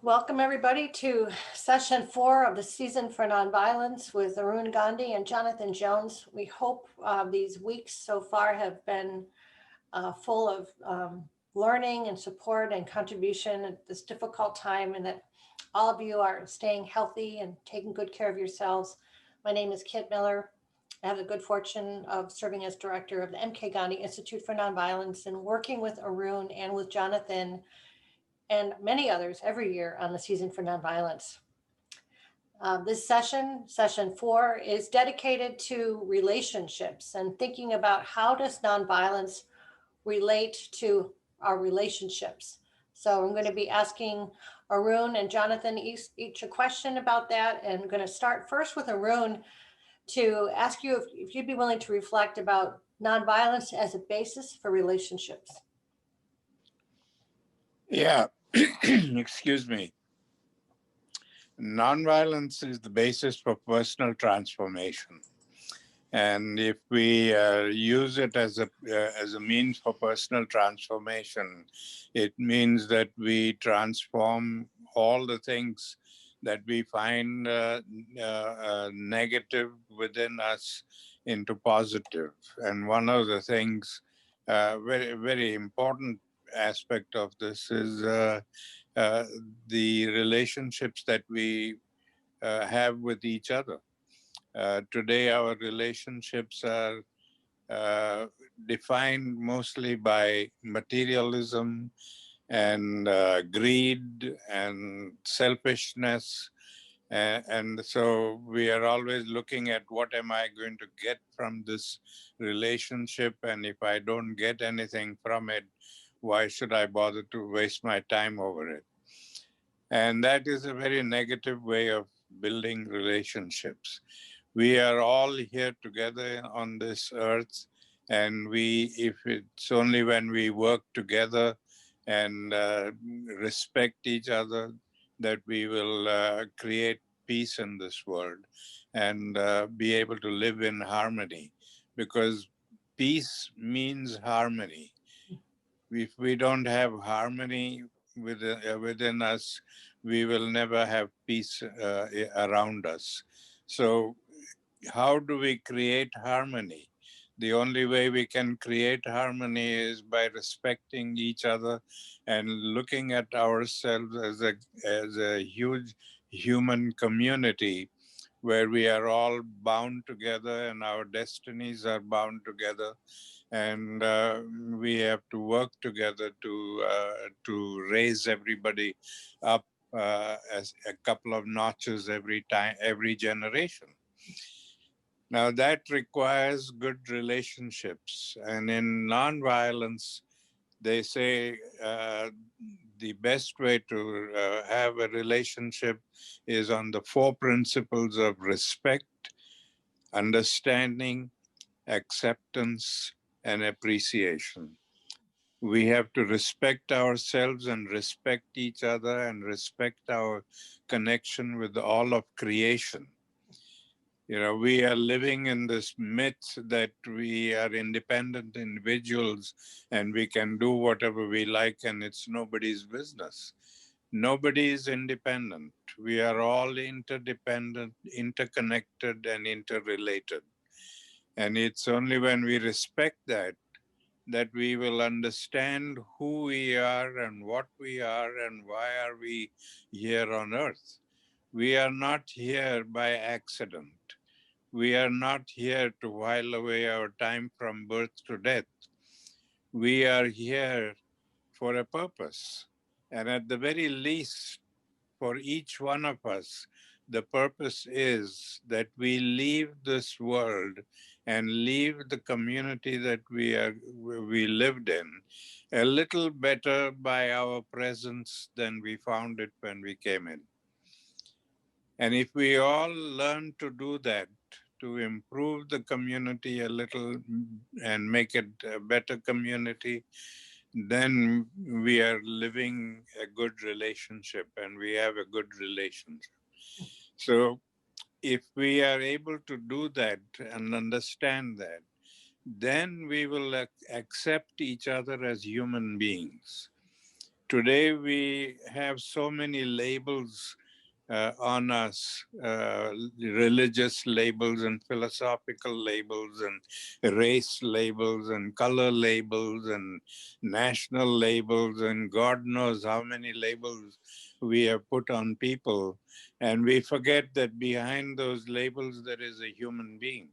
Welcome everybody to session 4 of the season for nonviolence with Arun Gandhi and Jonathan Jones. We hope these weeks so far have been full of learning and support and contribution at this difficult time, and that all of you are staying healthy and taking good care of yourselves. My name is Kit Miller. I have the good fortune of serving as director of the MK Gandhi Institute for Nonviolence and working with Arun and with Jonathan and many others every year on the season for nonviolence. This session 4, is dedicated to relationships and thinking about how does nonviolence relate to our relationships. So I'm going to be asking Arun and Jonathan each a question about that, and I'm going to start first with Arun to ask you if you'd be willing to reflect about nonviolence as a basis for relationships. Yeah, excuse me. Nonviolence is the basis for personal transformation. And if we use it as a means for personal transformation, it means that we transform all the things that we find negative within us into positive. And one of the things, very, very important aspect of this is the relationships that we have with each other. Today, our relationships are defined mostly by materialism and greed and selfishness. And so we are always looking at what am I going to get from this relationship? And if I don't get anything from it, why should I bother to waste my time over it? And that is a very negative way of building relationships. We are all here together on this earth, and if it's only when we work together and respect each other that we will create peace in this world and be able to live in harmony, because peace means harmony. If we don't have harmony within us, we will never have peace around us. So how do we create harmony? The only way we can create harmony is by respecting each other and looking at ourselves as a huge human community where we are all bound together and our destinies are bound together, and we have to work together to raise everybody up as a couple of notches every generation. Now that requires good relationships, and in nonviolence, they say the best way to have a relationship is on the 4 principles of respect, understanding, acceptance, and appreciation. We have to respect ourselves and respect each other and respect our connection with all of creation. You know, we are living in this myth that we are independent individuals and we can do whatever we like and it's nobody's business. Nobody is independent. We are all interdependent, interconnected, and interrelated. And it's only when we respect that we will understand who we are and what we are and why are we here on earth. We are not here by accident. We are not here to while away our time from birth to death. We are here for a purpose. And at the very least, for each one of us, the purpose is that we leave this world and leave the community that we lived in a little better by our presence than we found it when we came in. And if we all learn to do that, to improve the community a little and make it a better community, then we are living a good relationship and we have a good relationship. So if we are able to do that and understand that, then we will accept each other as human beings. Today we have so many labels on us, religious labels and philosophical labels and race labels and color labels and national labels and God knows how many labels we have put on people. And we forget that behind those labels there is a human being.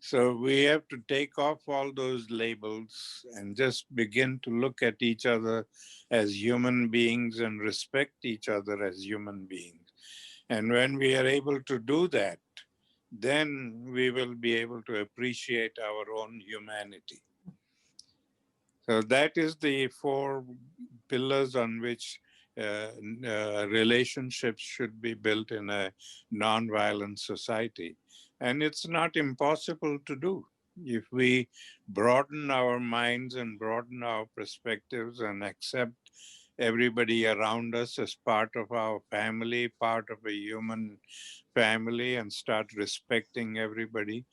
So we have to take off all those labels and just begin to look at each other as human beings and respect each other as human beings. And when we are able to do that, then we will be able to appreciate our own humanity. So that is the four pillars on which relationships should be built in a nonviolent society. And it's not impossible to do. If we broaden our minds and broaden our perspectives and accept everybody around us as part of our family, part of a human family, and start respecting everybody,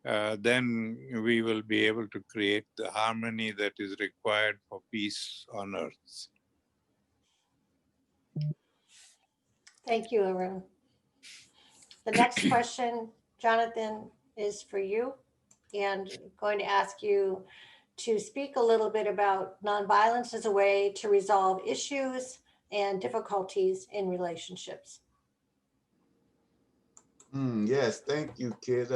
then we will be able to create the harmony that is required for peace on earth. Thank you, Arun. The next question, Jonathan, is for you, and going to ask you to speak a little bit about nonviolence as a way to resolve issues and difficulties in relationships. Yes, thank you, kid.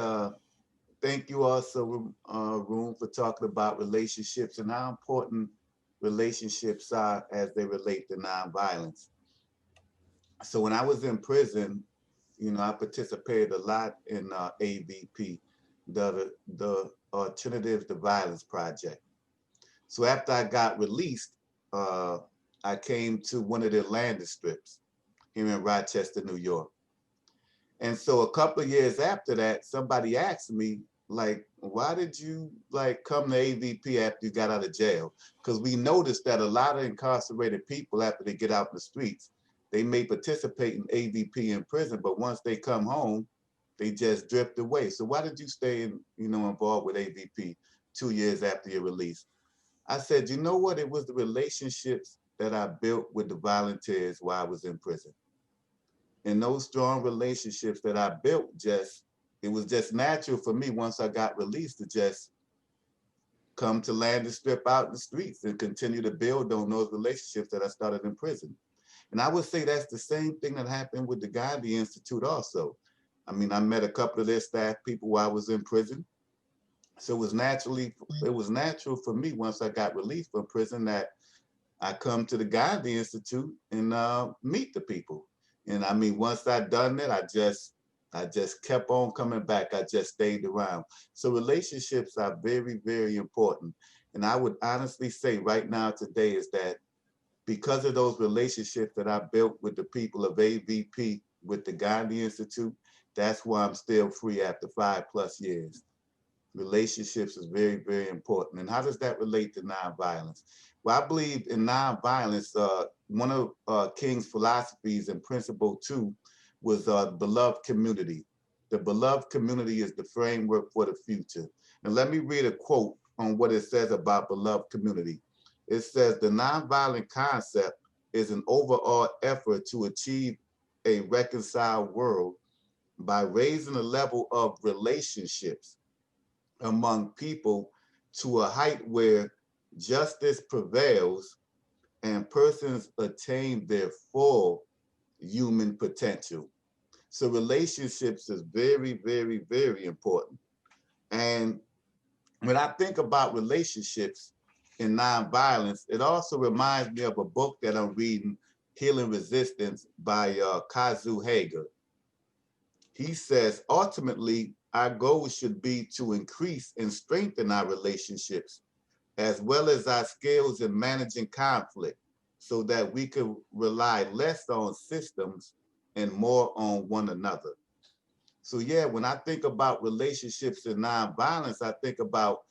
Thank you also, Room, for talking about relationships and how important relationships are as they relate to nonviolence. So when I was in prison, I participated a lot in AVP, the Alternatives to Violence Project. So after I got released, uh, I came to one of the landing strips here in Rochester, New York. And so a couple of years after that, somebody asked me, like, why did you like come to AVP after you got out of jail? Because we noticed that a lot of incarcerated people, after they get out in the streets, they may participate in AVP in prison, but once they come home, they just drift away. So why did you stay involved with AVP 2 years after your release? I said, you know what? It was the relationships that I built with the volunteers while I was in prison. And those strong relationships that I built, it was just natural for me once I got released to just come to land and strip out in the streets and continue to build on those relationships that I started in prison. And I would say that's the same thing that happened with the Gandhi Institute also. I mean, I met a couple of their staff people while I was in prison. So it was natural for me once I got released from prison that I come to the Gandhi Institute and meet the people. And I mean, once I done it, I just kept on coming back. I just stayed around. So relationships are very, very important. And I would honestly say right now today is that because of those relationships that I built with the people of AVP, with the Gandhi Institute, that's why I'm still free after 5+ years. Relationships is very, very important. And how does that relate to nonviolence? Well, I believe in nonviolence, one of King's philosophies and principle 2 was beloved community. The beloved community is the framework for the future. And let me read a quote on what it says about beloved community. It says, the nonviolent concept is an overall effort to achieve a reconciled world by raising the level of relationships among people to a height where justice prevails and persons attain their full human potential. So relationships is very, very, very important. And when I think about relationships in nonviolence, it also reminds me of a book that I'm reading, Healing Resistance by Kazu Hager. He says, ultimately, our goal should be to increase and strengthen our relationships, as well as our skills in managing conflict, so that we can rely less on systems and more on one another. So yeah, when I think about relationships and nonviolence, I think about,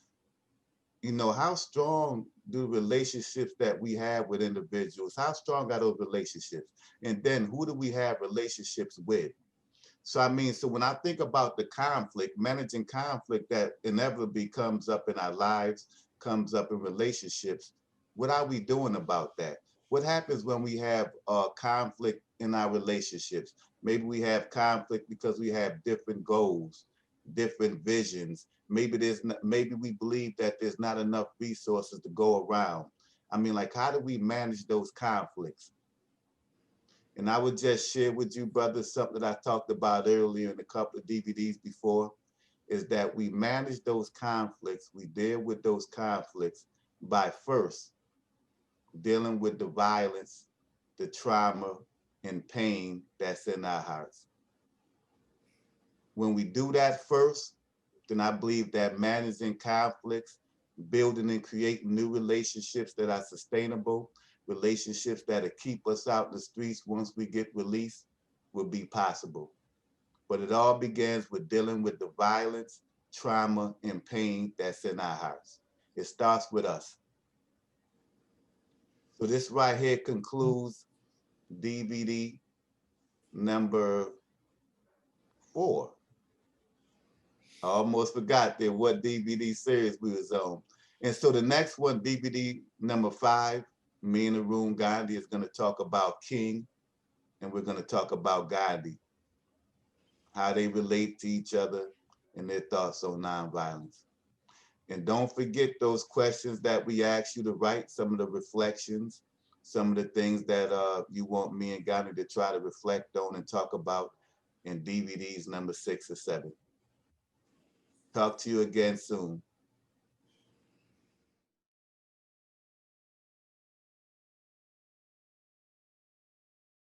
how strong do relationships that we have with individuals, how strong are those relationships? And then who do we have relationships with? So I mean, so when I think about the conflict, managing conflict that inevitably comes up in our lives, comes up in relationships, What are we doing about that? What happens when we have conflict in our relationships? Maybe we have conflict because we have different goals, different visions. Maybe maybe we believe that there's not enough resources to go around. I mean, like, how do we manage those conflicts? And I would just share with you, brothers, something that I talked about earlier in a couple of DVDs before, is that we manage those conflicts, we deal with those conflicts by first dealing with the violence, the trauma, and pain that's in our hearts. When we do that first, then I believe that managing conflicts, building and creating new relationships that are sustainable, relationships that'll keep us out in the streets once we get released, will be possible. But it all begins with dealing with the violence, trauma, and pain that's in our hearts. It starts with us. So this right here concludes DVD number 4. I almost forgot that what DVD series we was on. And so the next one, DVD number 5, me and Arun Gandhi is going to talk about King, and we're going to talk about Gandhi, how they relate to each other and their thoughts on nonviolence. And don't forget those questions that we asked you to write, some of the reflections, some of the things that you want me and Gandhi to try to reflect on and talk about in DVDs number 6 or 7. Talk to you again soon.